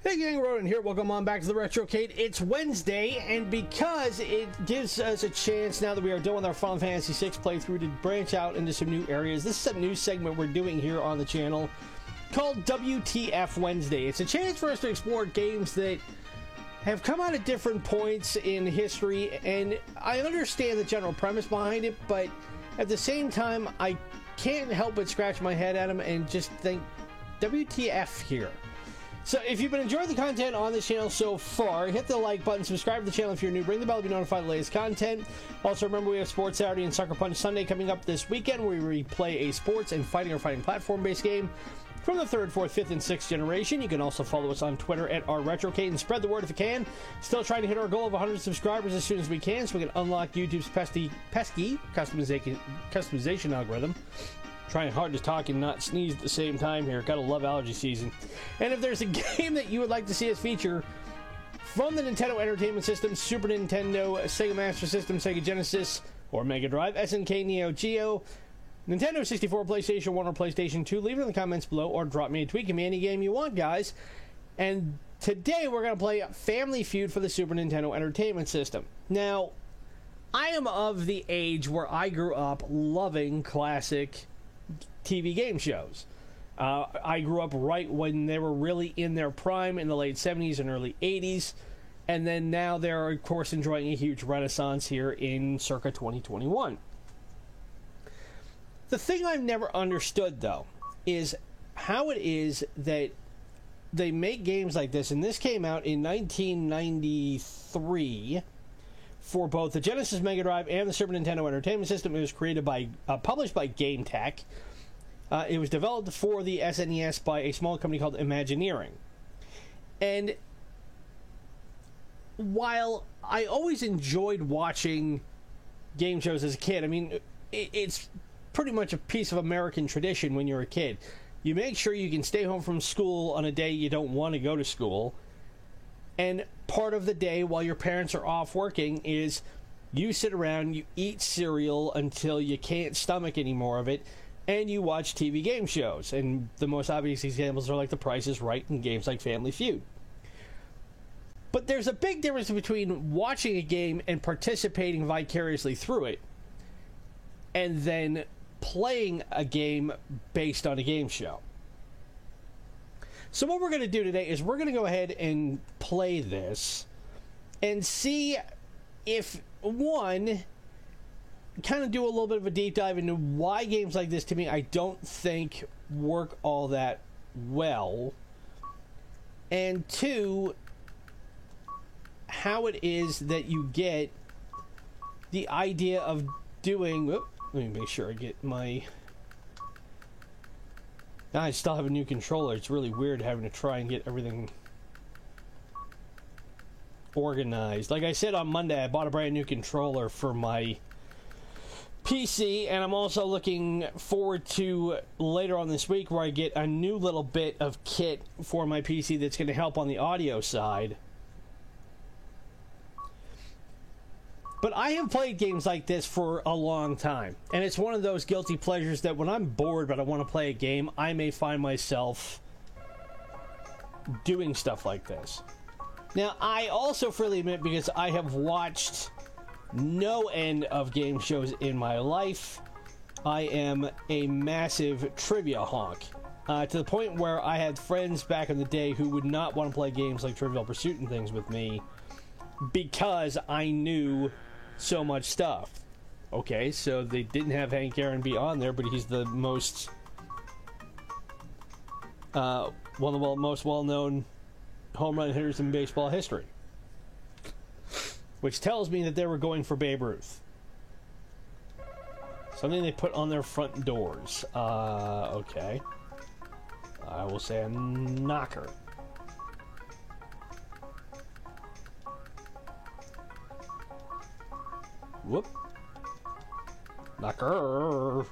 Hey gang, Ronan here. Welcome on back to the Retrocade. It's Wednesday, and because it gives us a chance, now that we are done with our Final Fantasy VI playthrough, to branch out into some new areas. This is a new segment we're doing here on the channel called WTF Wednesday. It's a chance for us to explore games that have come out at different points in history, and I understand the general premise behind it, but at the same time, I can't help but scratch my head at them and just think, WTF here? So if you've been enjoying the content on this channel so far, hit the like button, subscribe to the channel if you're new, ring the bell to be notified of the latest content. Also remember, we have Sports Saturday and Sucker Punch Sunday coming up this weekend, where we replay a sports and fighting or fighting platform-based game from the 3rd, 4th, 5th, and 6th generation. You can also follow us on Twitter at @RetroCade and spread the word if you can. Still trying to hit our goal of 100 subscribers as soon as we can, so we can unlock YouTube's pesky customization algorithm. Trying hard to talk and not sneeze at the same time here. Gotta love allergy season. And if there's a game that you would like to see us feature from the Nintendo Entertainment System, Super Nintendo, Sega Master System, Sega Genesis, or Mega Drive, SNK, Neo Geo, Nintendo 64, PlayStation 1, or PlayStation 2, leave it in the comments below or drop me a tweet. Give me any game you want, guys. And today we're going to play Family Feud for the Super Nintendo Entertainment System. Now, I am of the age where I grew up loving classic TV game shows. I grew up right when they were really in their prime in the late 70s and early 80s, and then now they're of course enjoying a huge renaissance here in circa 2021. The thing I've never understood, though, is how it is that they make games like this, and this came out in 1993 for both the Genesis, Mega Drive, and the Super Nintendo Entertainment System. It was created by, published by GameTech. It was developed for the SNES by a small company called Imagineering. And while I always enjoyed watching game shows as a kid, I mean, it's pretty much a piece of American tradition when you're a kid. You make sure you can stay home from school on a day you don't want to go to school. And part of the day while your parents are off working is you sit around, you eat cereal until you can't stomach any more of it, and you watch TV game shows. And the most obvious examples are like The Price is Right and games like Family Feud. But there's a big difference between watching a game and participating vicariously through it, and then playing a game based on a game show. So what we're going to do today is we're going to go ahead and play this and see if, one, kind of do a little bit of a deep dive into why games like this, to me, I don't think work all that well, and two, how it is that you get the idea of doing... Whoop, let me make sure I get my... Now I still have a new controller. It's really weird having to try and get everything organized. Like I said on Monday, I bought a brand new controller for my PC, and I'm also looking forward to later on this week where I get a new little bit of kit for my PC that's going to help on the audio side. But I have played games like this for a long time, and it's one of those guilty pleasures that when I'm bored but I want to play a game, I may find myself doing stuff like this. Now, I also freely admit, because I have watched no end of game shows in my life, I am a massive trivia honk. To the point where I had friends back in the day who would not want to play games like Trivial Pursuit and things with me because I knew so much stuff. Okay, so they didn't have Hank Aaron be on there, but he's the most one of the most well-known home run hitters in baseball history, which tells me that they were going for Babe Ruth. Something they put on their front doors. Okay, I will say a knocker. Whoop. Knocker.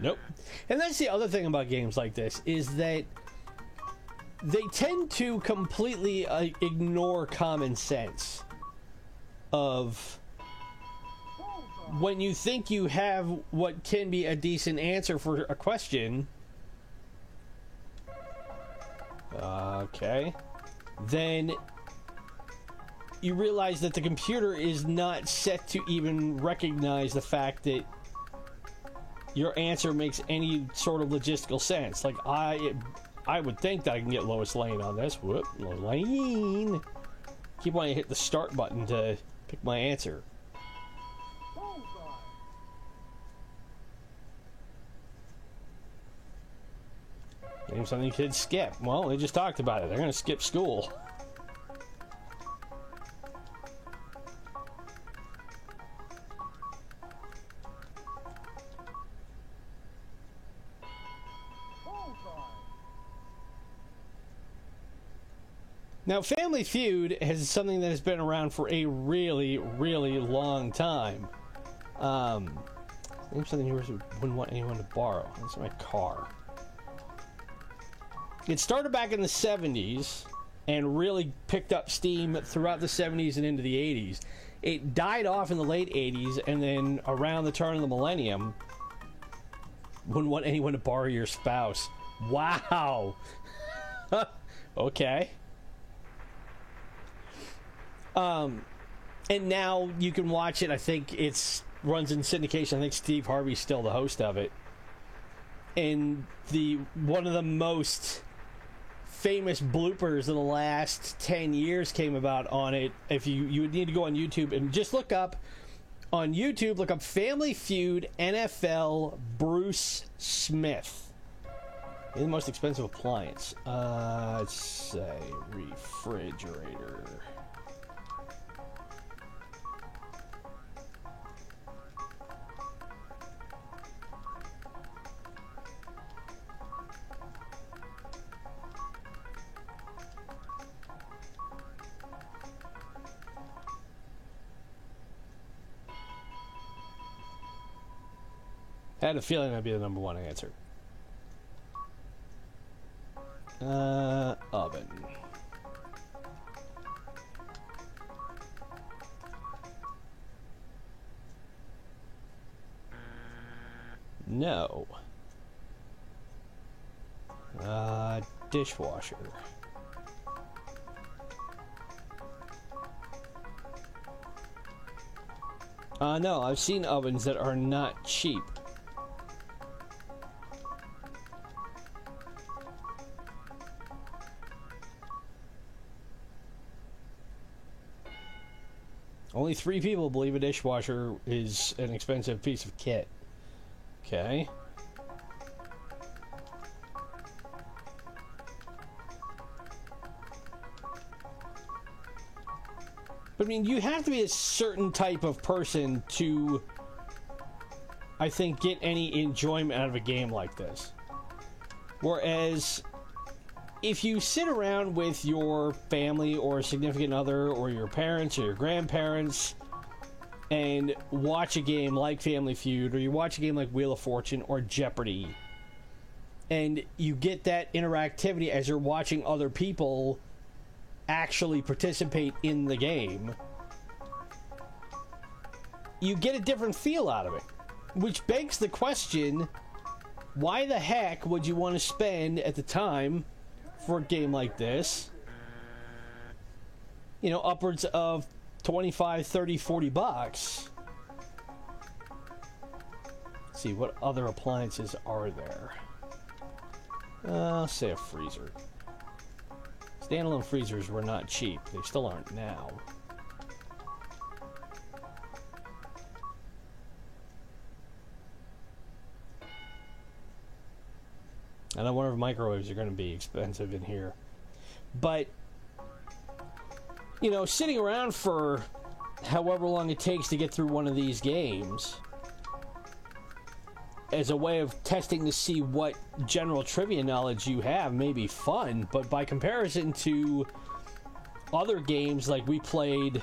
Nope. And that's the other thing about games like this, is that they tend to completely ignore common sense of when you think you have what can be a decent answer for a question, Okay. Then you realize that the computer is not set to even recognize the fact that your answer makes any sort of logistical sense. Like, I would think that I can get Lois Lane on this. Whoop, Lois Lane. Keep wanting to hit the start button to pick my answer. Name something kids skip. Well, they just talked about it. They're going to skip school. Now, Family Feud is something that has been around for a really, really long time. Name something you wouldn't want anyone to borrow. That's my car. It started back in the 70s and really picked up steam throughout the 70s and into the 80s. It died off in the late 80s, and then around the turn of the millennium, wouldn't want anyone to borrow your spouse. Wow. Okay. And now you can watch it. I think it's runs in syndication. I think Steve Harvey's still the host of it. And one of the most famous bloopers of the last 10 years came about on it. If you would need to go on YouTube and just look up on YouTube, look up Family Feud NFL Bruce Smith. The most expensive appliance. Let's say refrigerator. I had a feeling that'd be the number one answer. Oven. No. Dishwasher. No, I've seen ovens that are not cheap. Only 3 people believe a dishwasher is an expensive piece of kit. Okay. But I mean, you have to be a certain type of person to, I think, get any enjoyment out of a game like this. Whereas, if you sit around with your family or a significant other or your parents or your grandparents and watch a game like Family Feud, or you watch a game like Wheel of Fortune or Jeopardy, and you get that interactivity as you're watching other people actually participate in the game, you get a different feel out of it. Which begs the question, why the heck would you want to spend at the time for a game like this, you know, upwards of 25, 30, 40 bucks? Let's see, what other appliances are there? Say a freezer. Standalone freezers were not cheap. They still aren't now. And I wonder if microwaves are going to be expensive in here. But, you know, sitting around for however long it takes to get through one of these games as a way of testing to see what general trivia knowledge you have may be fun, but by comparison to other games, like we played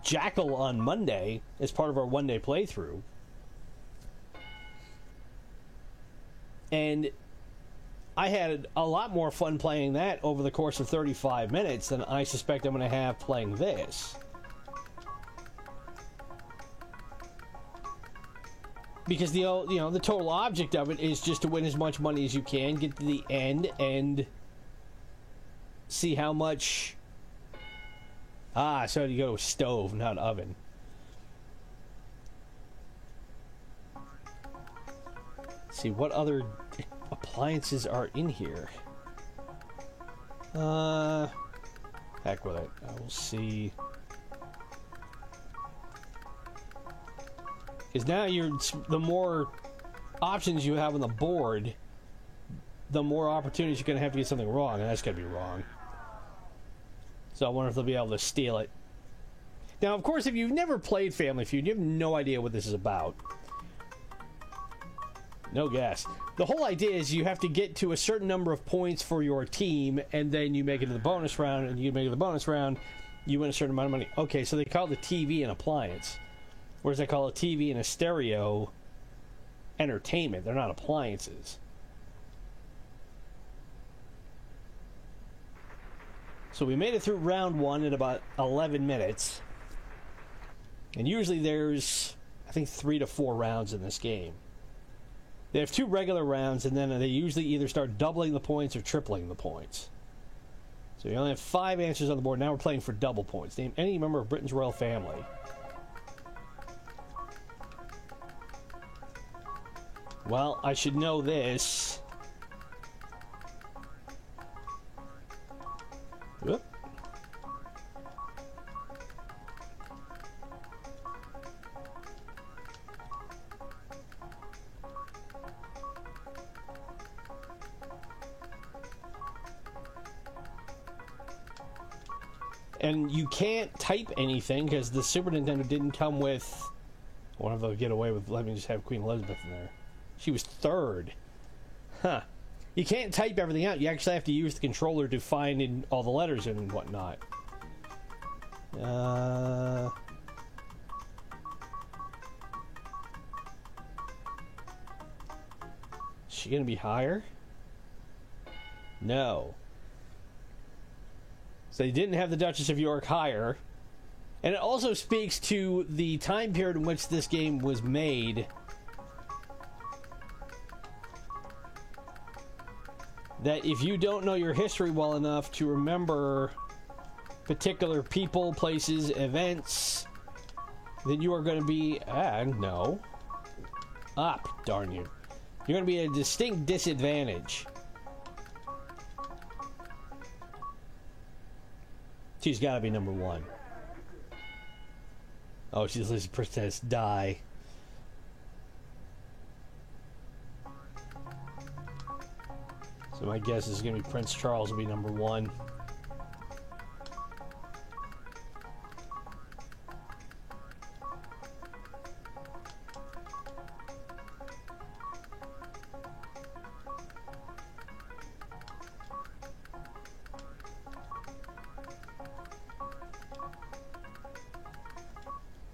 Jackal on Monday as part of our one-day playthrough, and I had a lot more fun playing that over the course of 35 minutes than I suspect I'm going to have playing this. Because the total object of it is just to win as much money as you can, get to the end, and see how much. So you go stove, not oven. Let's see what other appliances are in here. Heck with it. I will see. Because now the more options you have on the board, the more opportunities you're going to have to get something wrong, and that's going to be wrong. So I wonder if they'll be able to steal it. Now, of course, if you've never played Family Feud, you have no idea what this is about. No guess. The whole idea is you have to get to a certain number of points for your team, and then you make it to the bonus round, and you make it to the bonus round, you win a certain amount of money. Okay, so they call the TV an appliance. Whereas they call a TV and a stereo entertainment. They're not appliances. So we made it through round 1 in about 11 minutes. And usually there's, I think, 3 to 4 rounds in this game. They have 2 regular rounds, and then they usually either start doubling the points or tripling the points. So you only have 5 answers on the board. Now we're playing for double points. Name any member of Britain's royal family. Well, I should know this. Whoop. And you can't type anything because the Super Nintendo didn't come with. I wonder if they'll get away with letting me just have Queen Elizabeth in there. She was 3rd. Huh. You can't type everything out. You actually have to use the controller to find in all the letters and whatnot. Is she going to be higher? No. So they didn't have the Duchess of York higher. And it also speaks to the time period in which this game was made. That if you don't know your history well enough to remember particular people, places, events, then you are going to be, no. Up, darn you. You're going to be at a distinct disadvantage. She's got to be number 1. Oh, she's Lizzie Princess Di. So my guess is going to be Prince Charles will be number 1.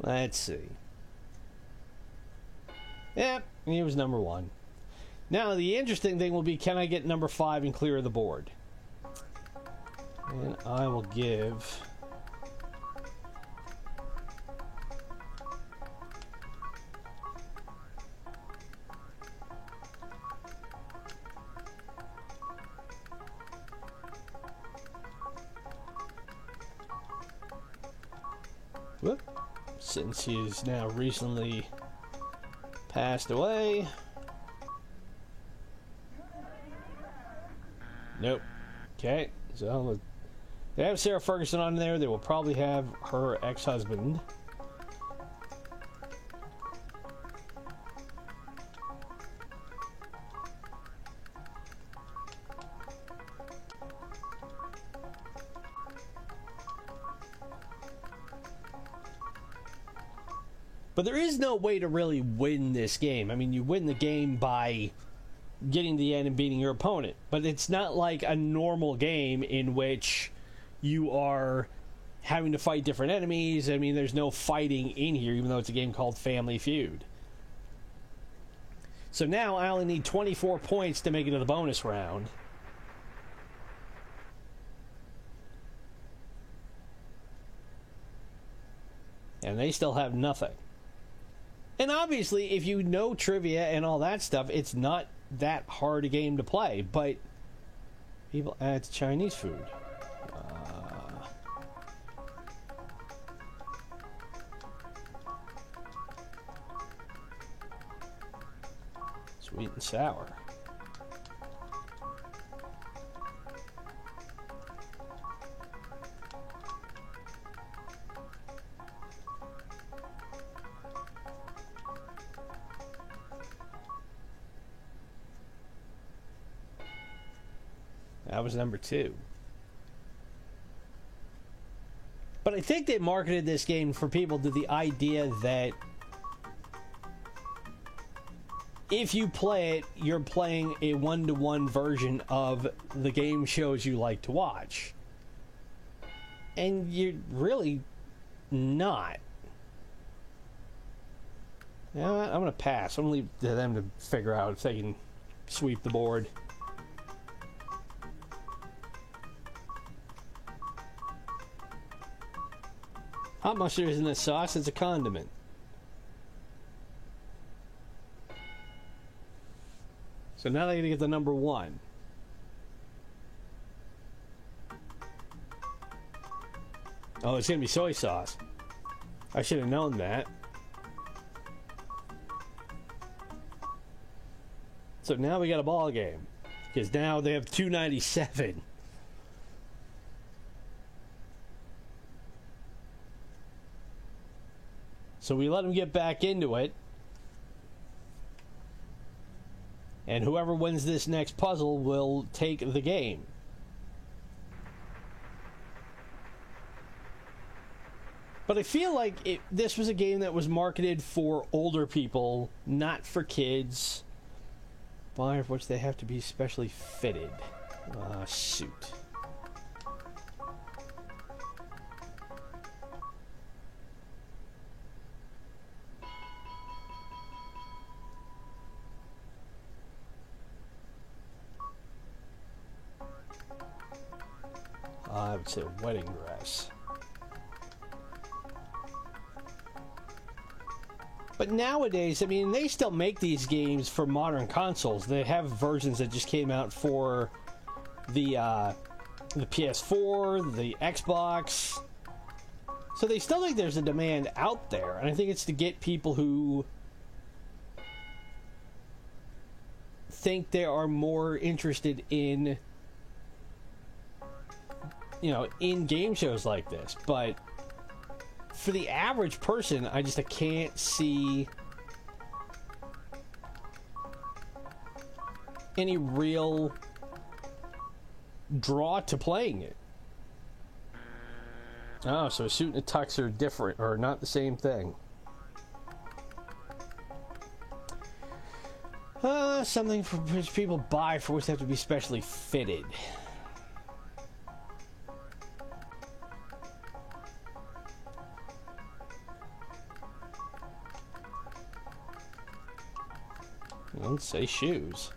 Let's see. Yep, he was number 1. Now, the interesting thing will be, can I get number 5 and clear the board? And I will give... Whoop. Since he is now recently passed away... Nope. Okay, so they have Sarah Ferguson on there. They will probably have her ex-husband. But there is no way to really win this game. I mean, you win the game by getting to the end and beating your opponent, but it's not like a normal game in which you are having to fight different enemies. I mean, there's no fighting in here, even though it's a game called Family Feud. So now I only need 24 points to make it to the bonus round. And they still have nothing. And obviously, if you know trivia and all that stuff, it's not that hard a game to play. But people add Chinese food. Sweet and sour. That was number 2. But I think they marketed this game for people to the idea that if you play it, you're playing a one-to-one version of the game shows you like to watch. And you're really not. You know what? I'm going to pass. I'm going to leave to them to figure out if they can sweep the board. Hot mustard isn't a sauce, it's a condiment. So now they gotta get the number 1. Oh, it's gonna be soy sauce. I should have known that. So now we got a ball game. Because now they have 297. So we let them get back into it. And whoever wins this next puzzle will take the game. But I feel like this was a game that was marketed for older people, not for kids. By which they have to be specially fitted. Suit. I would say wedding dress. But nowadays, I mean, they still make these games for modern consoles. They have versions that just came out for the PS4, the Xbox. So they still think there's a demand out there. And I think it's to get people who think they are more interested in, you know, in game shows like this. But for the average person, I can't see any real draw to playing it. Oh, so a suit and a tux are different, or not the same thing. Something for which people buy for which they have to be specially fitted. Let's say shoes.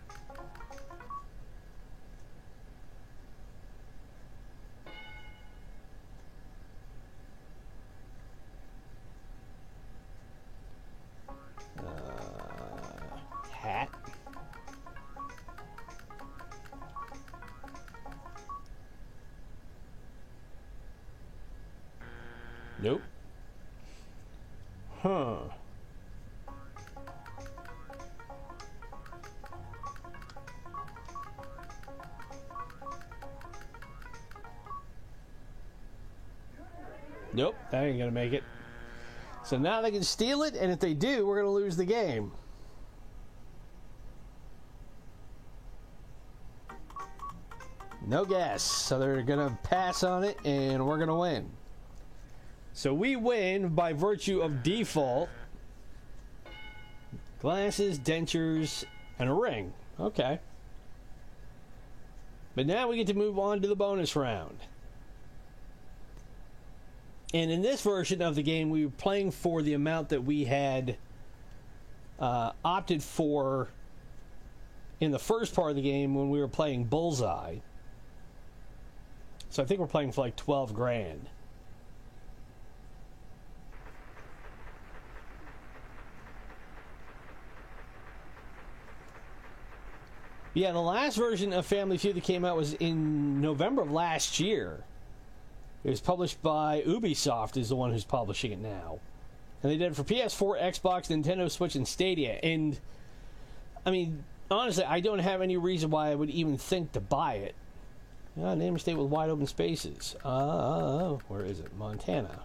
Hat. Nope. Huh. Nope, that ain't gonna make it. So now they can steal it, and if they do, we're gonna lose the game. No guess. So they're gonna pass on it, and we're gonna win. So we win by virtue of default. Glasses, dentures, and a ring. Okay. But now we get to move on to the bonus round. And in this version of the game, we were playing for the amount that we had opted for in the first part of the game when we were playing Bullseye. So I think we're playing for like 12 grand. Yeah, the last version of Family Feud that came out was in November of last year. It was published by Ubisoft, is the one who's publishing it now. And they did it for PS4, Xbox, Nintendo Switch, and Stadia. And, I mean, honestly, I don't have any reason why I would even think to buy it. Name a state with wide open spaces. Where is it? Montana.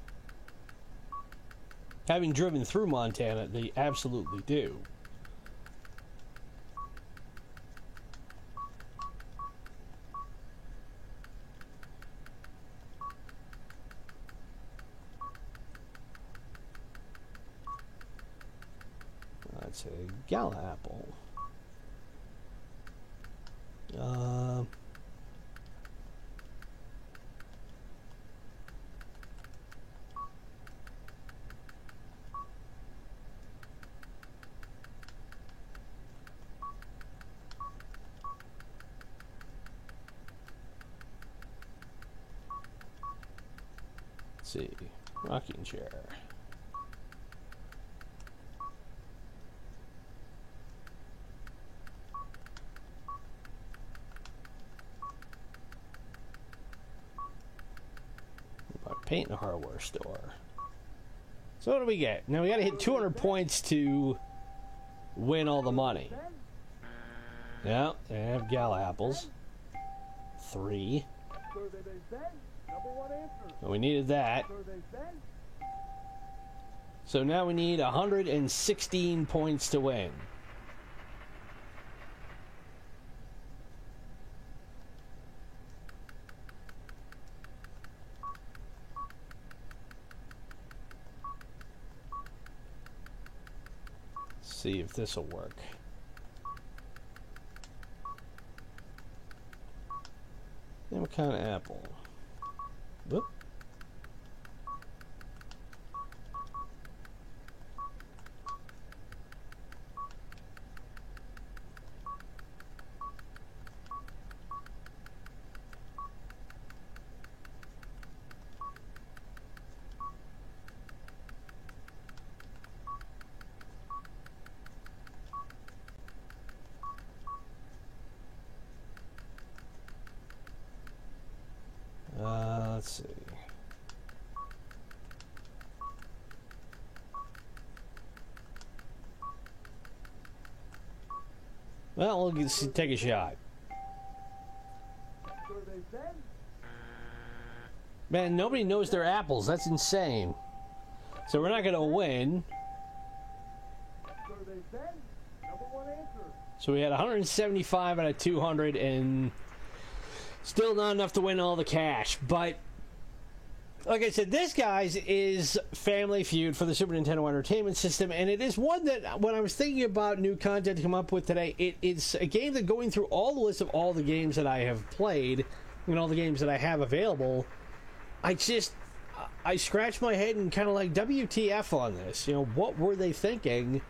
Having driven through Montana, they absolutely do. That's a Gala apple. Let's see, rocking chair. Paint in a hardware store. So what do we get? Now we got to hit 200 points to win all the money. Yeah, they have Gala apples. 3. So we needed that. So now we need 116 points to win. See if this will work. And what kind of apple? Whoop. Let's see. Well, we'll take a shot. Man, nobody knows their apples. That's insane. So we're not going to win. So we had 175 out of 200 and still not enough to win all the cash. But like I said, this, guys, is Family Feud for the Super Nintendo Entertainment System, and it is one that, when I was thinking about new content to come up with today, it's a game that, going through all the list of all the games that I have played and all the games that I have available, I scratch my head and kind of like, WTF on this? You know, what were they thinking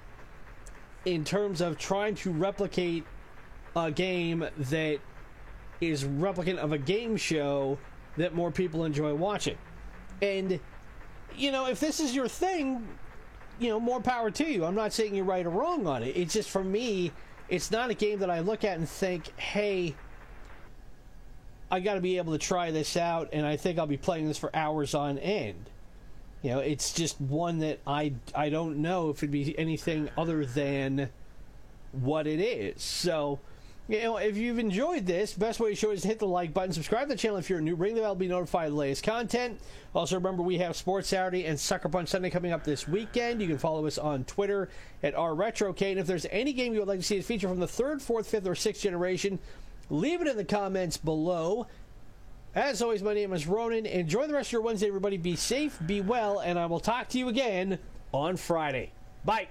in terms of trying to replicate a game that is replicant of a game show that more people enjoy watching? And, you know, if this is your thing, you know, more power to you. I'm not saying you're right or wrong on it. It's just, for me, it's not a game that I look at and think, hey, I got to be able to try this out, and I think I'll be playing this for hours on end. You know, it's just one that I don't know if it'd be anything other than what it is. So, you know, if you've enjoyed this, best way to show it is to hit the like button, subscribe to the channel if you're new, ring the bell to be notified of the latest content. Also, remember, we have Sports Saturday and Sucker Punch Sunday coming up this weekend. You can follow us on Twitter at rRetroK. And if there's any game you would like to see us feature from the 3rd, 4th, 5th, or 6th generation, leave it in the comments below. As always, my name is Ronan. Enjoy the rest of your Wednesday, everybody. Be safe, be well, and I will talk to you again on Friday. Bye.